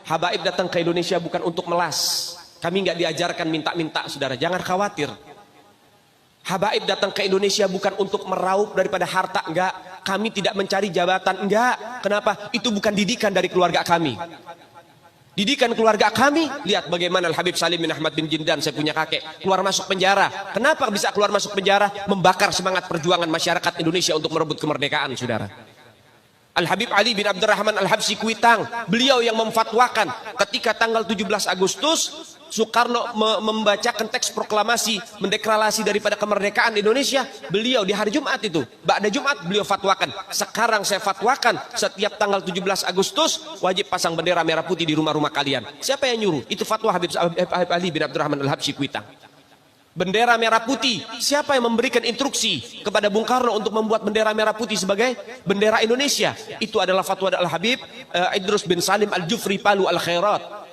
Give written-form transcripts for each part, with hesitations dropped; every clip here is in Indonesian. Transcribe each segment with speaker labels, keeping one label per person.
Speaker 1: Habaib datang ke Indonesia bukan untuk melas. Kami nggak diajarkan minta-minta, saudara. Jangan khawatir. Habaib datang ke Indonesia bukan untuk meraup daripada harta, enggak. Kami tidak mencari jabatan, enggak. Kenapa? Itu bukan didikan dari keluarga kami. Didikan keluarga kami, lihat bagaimana Al-Habib Salim bin Ahmad bin Jindan, saya punya kakek, keluar masuk penjara. Kenapa bisa keluar masuk penjara? Membakar semangat perjuangan masyarakat Indonesia untuk merebut kemerdekaan, saudara. Al-Habib Ali bin Abdurrahman Al-Habsyi Kuitang, beliau yang memfatwakan ketika tanggal 17 Agustus Soekarno membacakan teks proklamasi mendeklarasi daripada kemerdekaan Indonesia. Beliau di hari Jumat itu, ba'da Jumat beliau fatwakan, sekarang saya fatwakan setiap tanggal 17 Agustus wajib pasang bendera merah putih di rumah-rumah kalian. Siapa yang nyuruh? Itu fatwa Habib Ali bin Abdurrahman Al-Habsyi Kuitang. Bendera merah putih, siapa yang memberikan instruksi kepada Bung Karno untuk membuat bendera merah putih sebagai bendera Indonesia? Itu adalah fatwa Al-Habib Idrus bin Salim Al-Jufri Palu Al-Khairat.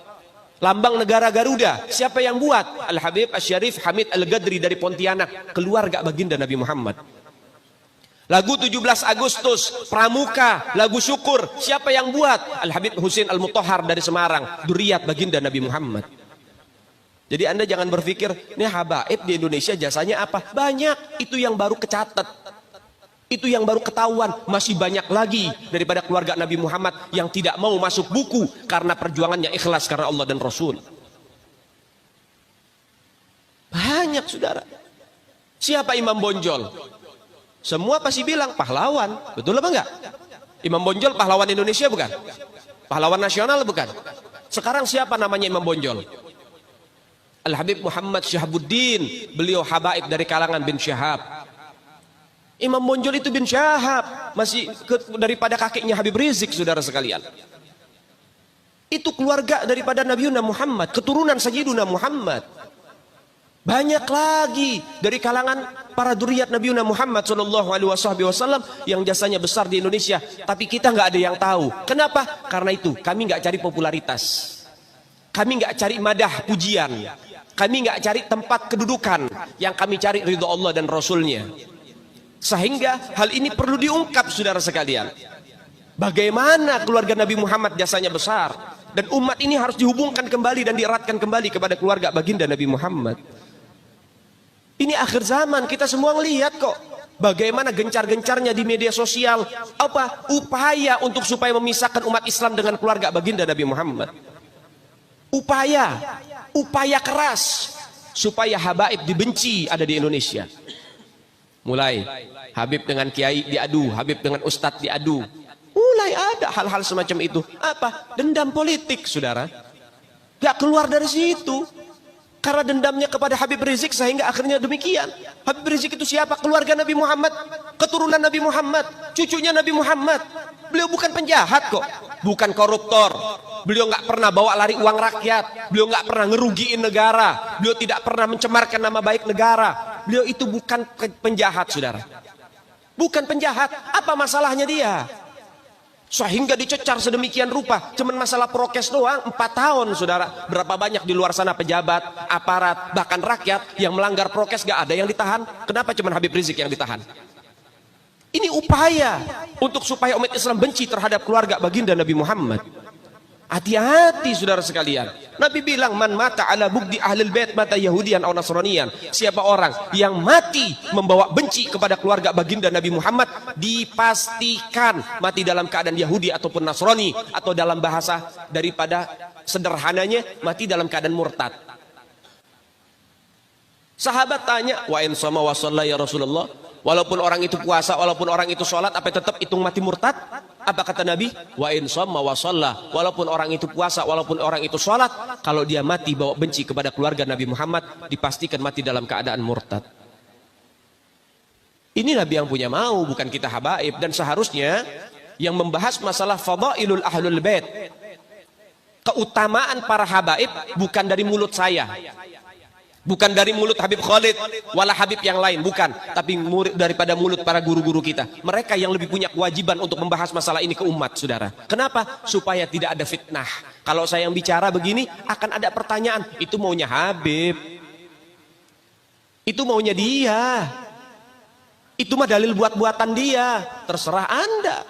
Speaker 1: Lambang negara Garuda, siapa yang buat? Al-Habib Asy-Syarif Hamid Al-Gadri dari Pontianak, keluarga baginda Nabi Muhammad. Lagu 17 Agustus, Pramuka, lagu syukur, siapa yang buat? Al-Habib Husin Al-Mutahhar dari Semarang, dzurriyyat baginda Nabi Muhammad. Jadi Anda jangan berpikir, ini habaib di Indonesia jasanya apa? Banyak, itu yang baru kecatat. Itu yang baru ketahuan. Masih banyak lagi daripada keluarga Nabi Muhammad yang tidak mau masuk buku karena perjuangannya ikhlas karena Allah dan Rasul. Banyak, saudara. Siapa Imam Bonjol? Semua pasti bilang pahlawan. Betul apa enggak? Imam Bonjol pahlawan Indonesia bukan? Pahlawan nasional bukan? Sekarang siapa namanya Imam Bonjol? Al-Habib Muhammad Syahabuddin, beliau habaib dari kalangan bin Syahab. Imam Bonjol itu bin Syahab, masih daripada kakeknya Habib Rizik, saudara sekalian. Itu keluarga daripada Nabiuna Muhammad, keturunan Sayyiduna Muhammad. Banyak lagi dari kalangan para dzurriyyat Nabiuna Muhammad SAW yang jasanya besar di Indonesia, tapi kita nggak ada yang tahu. Kenapa? Karena itu kami nggak cari popularitas, kami nggak cari madah pujian, kami nggak cari tempat kedudukan, yang kami cari ridho Allah dan Rasulnya. Sehingga hal ini perlu diungkap, saudara sekalian. Bagaimana keluarga Nabi Muhammad jasanya besar, dan umat ini harus dihubungkan kembali dan dieratkan kembali kepada keluarga baginda Nabi Muhammad. Ini akhir zaman, kita semua ngelihat kok bagaimana gencar-gencarnya di media sosial apa upaya untuk supaya memisahkan umat Islam dengan keluarga baginda Nabi Muhammad. Upaya keras supaya habaib dibenci ada di Indonesia. Mulai Habib dengan kiai diadu, Habib dengan ustadz diadu. Mulai ada hal-hal semacam itu. Apa? Dendam politik, saudara. Gak keluar dari situ. Karena dendamnya kepada Habib Rizik sehingga akhirnya demikian. Habib Rizik itu siapa? Keluarga Nabi Muhammad, keturunan Nabi Muhammad, cucunya Nabi Muhammad. Beliau bukan penjahat kok, bukan koruptor. Beliau nggak pernah bawa lari uang rakyat. Beliau nggak pernah ngerugiin negara. Beliau tidak pernah mencemarkan nama baik negara. Beliau itu bukan penjahat, saudara. Bukan penjahat. Apa masalahnya dia? Sehingga dicecar sedemikian rupa. Cuman masalah prokes doang, 4 tahun, saudara. Berapa banyak di luar sana pejabat, aparat, bahkan rakyat yang melanggar prokes gak ada yang ditahan. Kenapa cuman Habib Rizik yang ditahan? Ini upaya untuk supaya umat Islam benci terhadap keluarga baginda Nabi Muhammad. Hati-hati, saudara sekalian. Nabi bilang, man mata ala bugdi ahlul bait mata yahudian atau nasranian. Siapa orang yang mati membawa benci kepada keluarga baginda Nabi Muhammad, dipastikan mati dalam keadaan Yahudi ataupun Nasrani, atau dalam bahasa daripada sederhananya mati dalam keadaan murtad. Sahabat tanya, wa in sama wa shalla ya Rasulullah, walaupun orang itu puasa, walaupun orang itu sholat, apa tetap hitung mati murtad? Apa kata Nabi? Wa in shamma wa shalla, walaupun orang itu puasa, walaupun orang itu sholat, kalau dia mati bawa benci kepada keluarga Nabi Muhammad, dipastikan mati dalam keadaan murtad. Ini Nabi yang punya mau, bukan kita habaib. Dan seharusnya yang membahas masalah fadailul ahlul bait, keutamaan para habaib, bukan dari mulut saya, bukan dari mulut Habib Khalid, wala Habib yang lain, bukan. Tapi daripada mulut para guru-guru kita. Mereka yang lebih punya kewajiban untuk membahas masalah ini ke umat, saudara. Kenapa? Supaya tidak ada fitnah. Kalau saya yang bicara begini, akan ada pertanyaan. Itu maunya Habib. Itu maunya dia. Itu mah dalil buat-buatan dia. Terserah Anda.